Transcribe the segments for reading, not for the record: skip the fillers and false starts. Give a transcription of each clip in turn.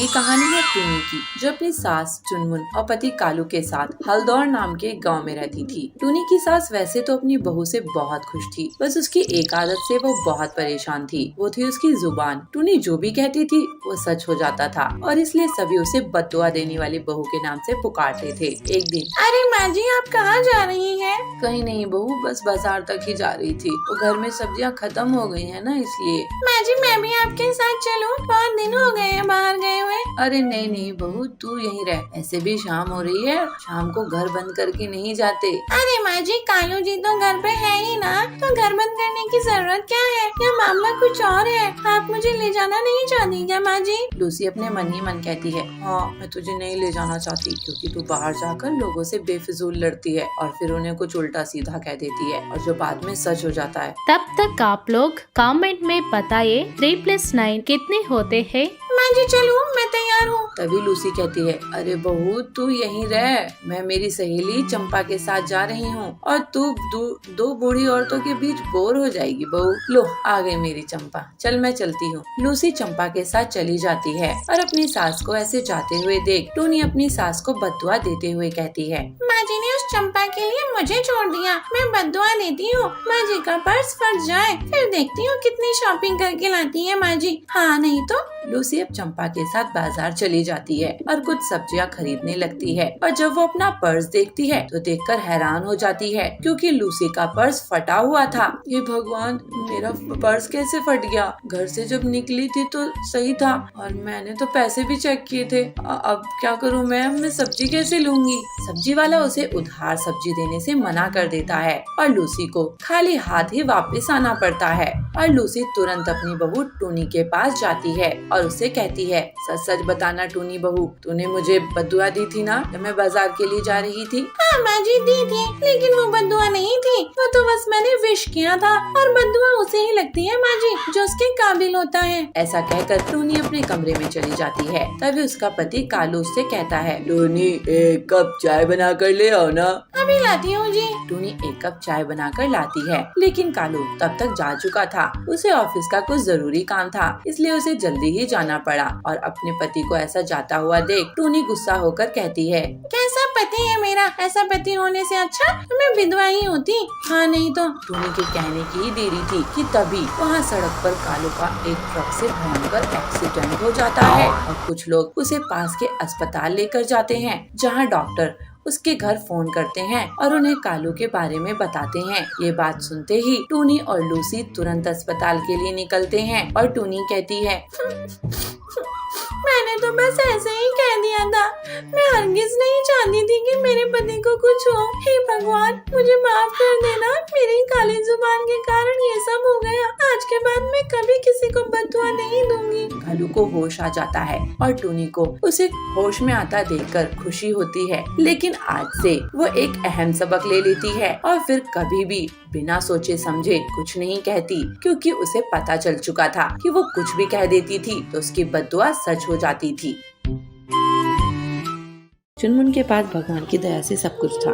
ये कहानी है टूनी की, जो अपनी सास चुनमुन और पति कालू के साथ हल्दौर नाम के गांव में रहती थी। टूनी की सास वैसे तो अपनी बहू से बहुत खुश थी, बस उसकी एक आदत से वो बहुत परेशान थी। वो थी उसकी जुबान। टूनी जो भी कहती थी वो सच हो जाता था और इसलिए सभी उसे बद्दुआ देने वाली बहू के नाम से पुकारते थे। एक दिन, अरे माँ जी, आप कहाँ जा रही हैं? कहीं नहीं बहू, बस बाजार तक ही जा रही थी। वो घर में सब्जियां खत्म हो गई है ना, इसलिए। माँ जी, मैं भी आपके साथ चलूं? बहुत दिन हो गए हैं बाहर गए हुए। अरे नहीं नहीं बहू, तू यहीं रह। ऐसे भी शाम हो रही है, शाम को घर बंद करके नहीं जाते। अरे माँ जी, कालू जी तो घर पे है ही ना, तो घर बंद करने की जरूरत क्या है? यह मामला कुछ और है। आप मुझे ले जाना नहीं चाहती क्या माँ जी? लूसी अपने मन ही मन कहती है, हाँ मैं तुझे नहीं ले जाना चाहती, क्योंकि तू बाहर जाकर लोगों से बेफिजूल लड़ती है और फिर उन्हें कुछ उल्टा सीधा कह देती है, और जो बाद में सच हो जाता है। तब तक आप लोग कमेंट में बताइए 3+9 कितने होते हैं। माँ जी चलूं? मैं तैयार हूँ। तभी लूसी कहती है, अरे बहू तू यहीं रह, मैं मेरी सहेली चंपा के साथ जा रही हूँ और तू दो बूढ़ी औरतों के बीच बोर हो जाएगी बहू। लो आ गई मेरी चंपा, चल मैं चलती हूँ। लूसी चंपा के साथ चली जाती है और अपनी सास को ऐसे जाते हुए देख टूनी अपनी सास को बद्दुआ देते हुए कहती है, माँ जी ने उस चंपा के लिए मुझे छोड़ दिया, मैं बद्दुआ देती हूँ। माँ जी का पर्स फट जाए, फिर देखती हूँ कितनी शॉपिंग करके लाती है माँ जी। हाँ नहीं तो। लूसी अब चंपा के साथ बाजार चली जाती है और कुछ सब्जियां खरीदने लगती है, और जब वो अपना पर्स देखती है तो देखकर हैरान हो जाती है, क्योंकि लूसी का पर्स फटा हुआ था। ये भगवान, मेरा पर्स कैसे फट गया? घर से जब निकली थी तो सही था और मैंने तो पैसे भी चेक किए थे। अब क्या करूँ मैं सब्जी कैसे लूंगी? सब्जी वाला उसे उधार सब्जी देने से मना कर देता है और लूसी को खाली हाथ ही वापस आना पड़ता है। और लूसी तुरंत अपनी बहू टूनी के पास जाती है और उससे कहती है, सच सच बताना टूनी बहू, तूने मुझे बद्दुआ दी थी ना जब मैं बाजार के लिए जा रही थी? हाँ माँ जी दी थी, लेकिन वो बद्दुआ नहीं थी, वो तो बस मैंने विश किया था, और बद्दुआ उसे ही लगती है माँ जी जो उसके काबिल होता है। ऐसा कहकर टूनी अपने कमरे में चली जाती है। तभी उसका पति कालू उससे कहता है, टूनी एक कप चाय बना कर ले आओ ना। अभी लाती हूँ जी। टूनी एक कप चाय बनाकर लाती है, लेकिन कालू तब तक जा चुका था। उसे ऑफिस का कुछ जरूरी काम था, इसलिए उसे जल्दी ही जाना पड़ा। और अपने पति को ऐसा जाता हुआ देख टूनी गुस्सा होकर कहती है, कैसा पति है मेरा? ऐसा पति होने से अच्छा मैं विधवा ही होती। हाँ नहीं तो। टूनी के कहने की ही देरी थी कि तभी वहाँ सड़क पर कालू का एक ट्रक से भयंकर एक्सीडेंट हो जाता है और कुछ लोग उसे पास के अस्पताल लेकर जाते हैं, जहाँ डॉक्टर उसके घर फोन करते हैं और उन्हें कालू के बारे में बताते हैं। ये बात सुनते ही टूनी और लूसी तुरंत अस्पताल के लिए निकलते हैं और टूनी कहती है, मैंने तो बस ऐसे ही कह दिया था, मैं हरगिज नहीं चाहती थी कि मेरे पति को कुछ हो। हे भगवान, मुझे माफ कर देना, मेरी काली जुबान के कारण ये सब हो गया। आज के बाद मैं कभी किसी को बद्दुआ नहीं दूंगी। कालू को होश आ जाता है और टूनी को उसे होश में आता देखकर खुशी होती है, लेकिन आज से वो एक अहम सबक ले लेती है और फिर कभी भी बिना सोचे समझे कुछ नहीं कहती, क्योंकि उसे पता चल चुका था कि वो कुछ भी कह देती थी तो उसकी बद्दुआ सच हो जाती थी। चुनमुन के पास भगवान की दया से सब कुछ था,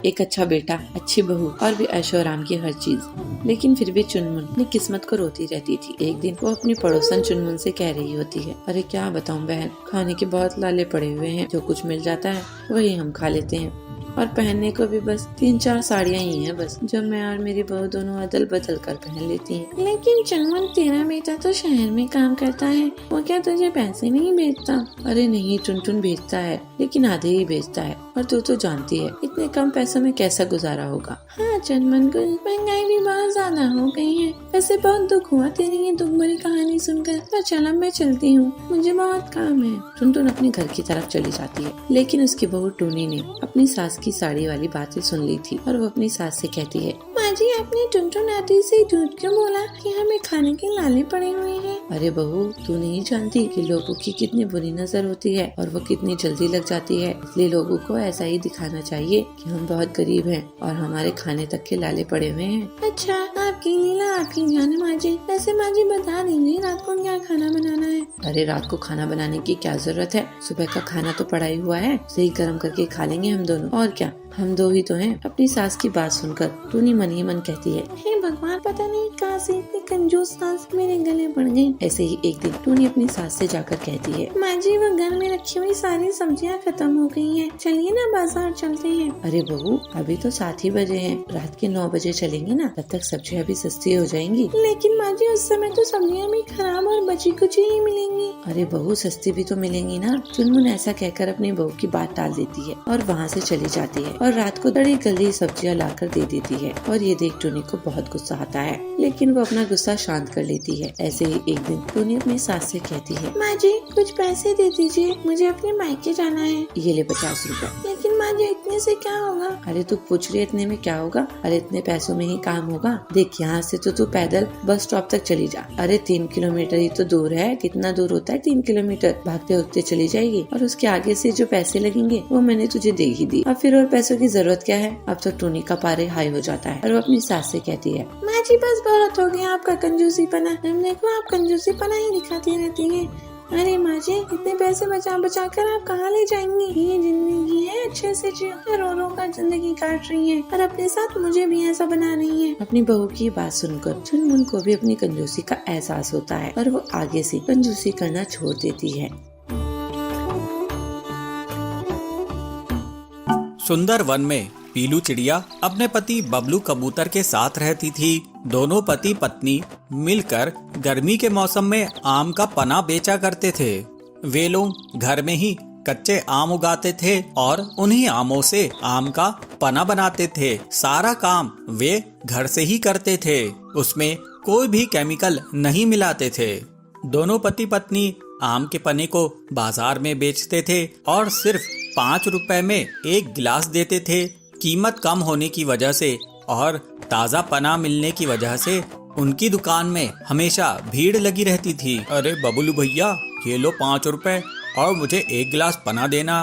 एक अच्छा बेटा, अच्छी बहू और भी ऐशो आराम की हर चीज, लेकिन फिर भी चुनमुन अपनी किस्मत को रोती रहती थी। एक दिन वो अपनी पड़ोसन चुनमुन से कह रही होती है, अरे क्या बताऊं बहन, खाने के बहुत लाले पड़े हुए हैं, जो कुछ मिल जाता है वही हम खा लेते हैं, और पहनने को भी बस 3-4 साड़ियाँ ही हैं बस, जो मैं और मेरी बहू दोनों अदल बदल कर पहन लेती हैं। लेकिन चुनमुन, तेरा बेटा तो शहर में काम करता है, वो क्या तुझे पैसे नहीं भेजता? अरे नहीं, टुनटुन भेजता है, लेकिन आधे ही भेजता है, और तू तो जानती है इतने कम पैसों में कैसा गुजारा होगा। हाँ चुनमुन, महंगाई भी बहुत ज्यादा हो गई है। वैसे बहुत दुख हुआ तेरी ये दुख भरी कहानी सुनकर। तो चल मैं चलती हूँ, मुझे बहुत काम है। टुनटुन अपने घर की तरफ चली जाती है, लेकिन उसकी बहू टूनी ने अपनी सास की साड़ी वाली बातें सुन ली थी और वो अपनी सास से कहती है, माँ जी आपने टुनटुन आंटी से झूठ क्यों बोला कि हमें खाने के लाले पड़े हुए हैं? अरे बहू, तू नहीं जानती कि लोगों की कितनी बुरी नजर होती है और वो कितनी जल्दी लग जाती है, इसलिए लोगों को ऐसा ही दिखाना चाहिए कि हम बहुत गरीब हैं और हमारे खाने तक के लाले पड़े हुए हैं। अच्छा, आपकी लीला आपकी जाने माँ जी। वैसे माँ जी बता दीजिए रात को क्या खाना बनाना है? अरे रात को खाना बनाने की क्या जरूरत है, सुबह का खाना तो पड़ा ही हुआ है, सही गर्म करके खा लेंगे हम दोनों, और क्या। हम दो ही तो हैं। अपनी सास की बात सुनकर टूनी मन ही मन कहती है, हे भगवान, पता नहीं कहाँ से इतनी कंजूस सास मेरे गले पड़ गई। ऐसे ही एक दिन टूनी अपनी सास से जाकर कहती है, माँ जी, वो घर में रखी हुई सारी सब्जियाँ खत्म हो गई हैं। चलिए ना बाजार चलते हैं। अरे बहू, अभी तो 7 ही बजे हैं। रात के 9 बजे चलेंगे ना, तब तक सब्जियाँ भी सस्ती हो जाएंगी। लेकिन माँ जी, उस समय तो सब्जियाँ भी खराब और बची कुची ही मिलेंगी। अरे बहू, सस्ती भी तो मिलेंगी ना। चुनमुन ऐसा कहकर अपनी बहू की बात टाल देती है और वहाँ से चली जाती है और रात को दड़ी गली सब्जियाँ लाकर दे देती है। और ये देख टूनी को बहुत गुस्सा आता है, लेकिन वो अपना गुस्सा शांत कर लेती है। ऐसे ही एक दिन टूनी अपनी सास से कहती है, माँ जी, कुछ पैसे दे दीजिए, मुझे अपने मायके जाना है। ये ले 50 रुपए। लेकिन माँ जी, इतने से क्या होगा? अरे तू पूछ रही है इतने में क्या होगा? अरे इतने पैसों में ही काम होगा। देख, यहाँ से तो तू पैदल बस स्टॉप तक चली जा। अरे 3 किलोमीटर ही तो दूर है। कितना दूर होता है 3 किलोमीटर? भागते भागते चली जाएगी और उसके आगे से जो पैसे लगेंगे वो मैंने तुझे दे ही दी। अब फिर और पैसों की जरूरत क्या है? अब तो टूनी का पारे हाई हो जाता है और वो अपनी सास से कहती है, माँ जी, बस बहुत हो गया आपका कंजूसीपना। हम देखो, आप कंजूसीपना ही दिखाती रहती है। अरे माँ जी, इतने पैसे बचा बचा कर आप कहाँ ले जाएंगी? ये जिंदगी है, अच्छे से जियो। रो रो कर जिंदगी काट रही है और अपने साथ मुझे भी ऐसा बना रही है। अपनी बहू की बात सुनकर चुनमुन को भी अपनी कंजूसी का एहसास होता है और वो आगे से कंजूसी करना छोड़ देती है। सुंदर वन में पीलू चिड़िया अपने पति बबलू कबूतर के साथ रहती थी। दोनों पति पत्नी मिलकर गर्मी के मौसम में आम का पना बेचा करते थे। वे लोग घर में ही कच्चे आम उगाते थे और उन्हीं आमों से आम का पना बनाते थे। सारा काम वे घर से ही करते थे। उसमें कोई भी केमिकल नहीं मिलाते थे। दोनों पति पत्नी आम के पने को बाजार में बेचते थे और सिर्फ 5 रुपए में 1 गिलास देते थे। कीमत कम होने की वजह से और ताज़ा पना मिलने की वजह से उनकी दुकान में हमेशा भीड़ लगी रहती थी। अरे बबलू भैया, ये लो 5 रुपए और मुझे 1 गिलास पना देना।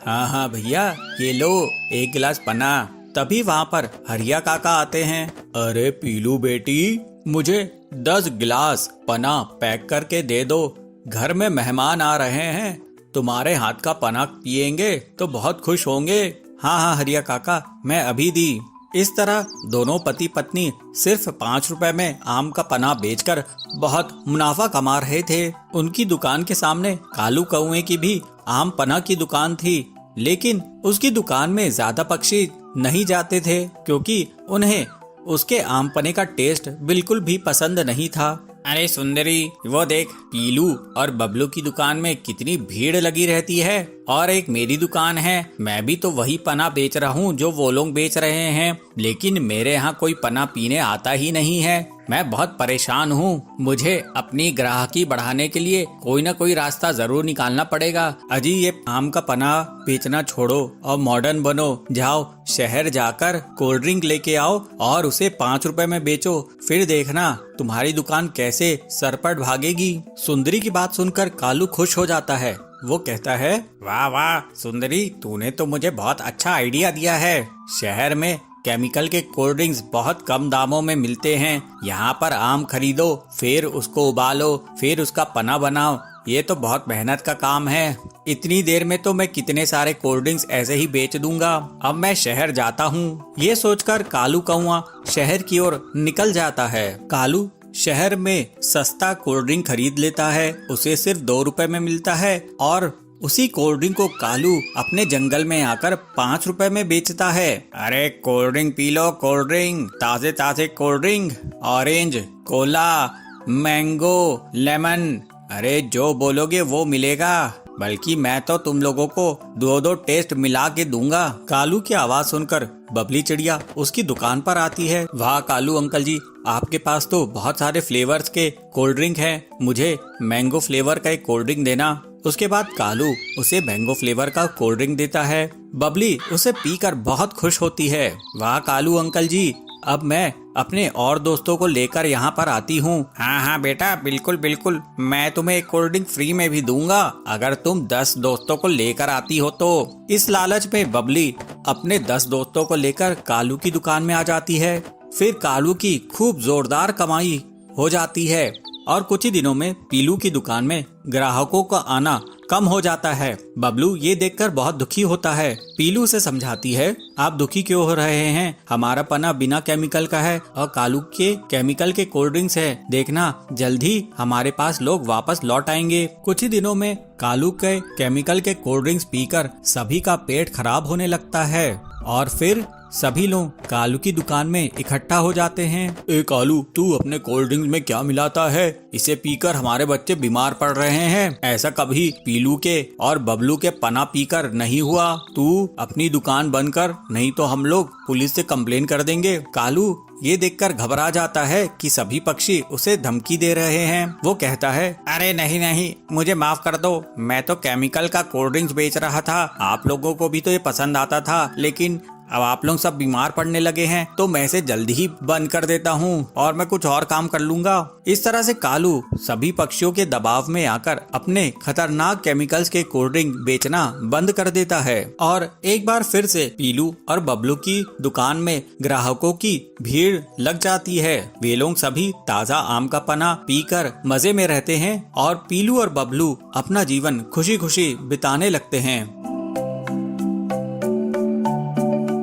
हाँ हाँ भैया, ये लो 1 गिलास पना। तभी वहाँ पर हरिया काका आते हैं। अरे पीलू बेटी, मुझे 10 गिलास पना पैक करके दे दो। घर में मेहमान आ रहे हैं, तुम्हारे हाथ का पना पिएंगे तो बहुत खुश होंगे। हाँ हाँ हरिया काका, मैं अभी दी। इस तरह दोनों पति पत्नी सिर्फ 5 रुपए में आम का पना बेचकर बहुत मुनाफा कमा रहे थे। उनकी दुकान के सामने कालू कौए की भी आम पना की दुकान थी, लेकिन उसकी दुकान में ज्यादा पक्षी नहीं जाते थे क्योंकि उन्हें उसके आम पने का टेस्ट बिल्कुल भी पसंद नहीं था। अरे सुंदरी, वो देख, पीलू और बबलू की दुकान में कितनी भीड़ लगी रहती है और एक मेरी दुकान है। मैं भी तो वही पना बेच रहा हूँ जो वो लोग बेच रहे हैं, लेकिन मेरे यहाँ कोई पना पीने आता ही नहीं है। मैं बहुत परेशान हूँ। मुझे अपनी ग्राहकी बढ़ाने के लिए कोई ना कोई रास्ता जरूर निकालना पड़ेगा। अजी, ये आम का पना बेचना छोड़ो और मॉडर्न बनो। जाओ शहर जाकर कोल्ड ड्रिंक लेके आओ और उसे 5 रुपए में बेचो। फिर देखना तुम्हारी दुकान कैसे सरपट भागेगी। सुंदरी की बात सुनकर कालू खुश हो जाता है। वो कहता है, वाह वाह सुंदरी, तूने तो मुझे बहुत अच्छा आइडिया दिया है। शहर में केमिकल के कोल्ड ड्रिंक्स बहुत कम दामों में मिलते हैं। यहाँ पर आम खरीदो, फिर उसको उबालो, फिर उसका पना बनाओ। ये तो बहुत मेहनत का काम है। इतनी देर में तो मैं कितने सारे कोल्ड ड्रिंक्स ऐसे ही बेच दूंगा। अब मैं शहर जाता हूँ। ये सोचकर कालू कौआ शहर की ओर निकल जाता है। कालू शहर में सस्ता कोल्ड ड्रिंक खरीद लेता है। उसे सिर्फ 2 रुपए में मिलता है और उसी कोल्ड ड्रिंक को कालू अपने जंगल में आकर 5 रुपए में बेचता है। अरे cold drink P low, cold drink, ताजे ताजे cold drink, orange, Cola, mango, lemon. अरे जो बोलोगे वो मिलेगा, बल्कि मैं तो तुम लोगों को 2-2 टेस्ट मिला के दूंगा। कालू की आवाज सुनकर बबली चिड़िया उसकी दुकान पर आती है। वाह कालू अंकल जी, आपके पास तो बहुत सारे फ्लेवर्स के कोल्ड ड्रिंक हैं। मुझे मैंगो फ्लेवर का एक कोल्ड ड्रिंक देना। उसके बाद कालू उसे मैंगो फ्लेवर का कोल्ड ड्रिंक देता है। बबली उसे पीकर बहुत खुश होती है। वाह कालू अंकल जी, अब मैं अपने और दोस्तों को लेकर यहाँ पर आती हूँ। हाँ हाँ बेटा, बिल्कुल बिल्कुल, मैं तुम्हें एक कोल्ड ड्रिंक फ्री में भी दूंगा अगर तुम 10 दोस्तों को लेकर आती हो तो। इस लालच में बबली अपने 10 दोस्तों को लेकर कालू की दुकान में आ जाती है। फिर कालू की खूब जोरदार कमाई हो जाती है और कुछ ही दिनों में पीलू की दुकान में ग्राहकों का आना कम हो जाता है। बबलू ये देखकर बहुत दुखी होता है। पीलू से समझाती है, आप दुखी क्यों हो रहे हैं? हमारा पना बिना केमिकल का है और कालू के केमिकल के कोल्ड ड्रिंक्स है। देखना जल्दी हमारे पास लोग वापस लौट आएंगे। कुछ ही दिनों में कालू के केमिकल के कोल्ड ड्रिंक्स पीकर सभी का पेट खराब होने लगता है और फिर सभी लोग कालू की दुकान में इकट्ठा हो जाते हैं। ए कालू, तू अपने कोल्ड ड्रिंक में क्या मिलाता है? इसे पीकर हमारे बच्चे बीमार पड़ रहे हैं। ऐसा कभी पीलू के और बबलू के पना पीकर नहीं हुआ। तू अपनी दुकान बंद कर, नहीं तो हम लोग पुलिस से कंप्लेन कर देंगे। कालू ये देखकर घबरा जाता है कि सभी पक्षी उसे धमकी दे रहे हैं। वो कहता है, अरे नहीं नहीं, मुझे माफ कर दो, मैं तो केमिकल का कोल्ड ड्रिंक्स बेच रहा था। आप लोगों को भी तो ये पसंद आता था, लेकिन अब आप लोग सब बीमार पड़ने लगे हैं तो मैं इसे जल्दी ही बंद कर देता हूँ और मैं कुछ और काम कर लूंगा। इस तरह से कालू सभी पक्षियों के दबाव में आकर अपने खतरनाक केमिकल्स के कोल्ड ड्रिंक बेचना बंद कर देता है और एक बार फिर से पीलू और बबलू की दुकान में ग्राहकों की भीड़ लग जाती है। वे लोग सभी ताज़ा आम का पना पीकर मजे में रहते हैं और पीलू और बबलू अपना जीवन खुशी खुशी बिताने लगते हैं।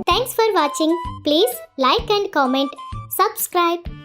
Thanks for watching. Please like and comment. Subscribe.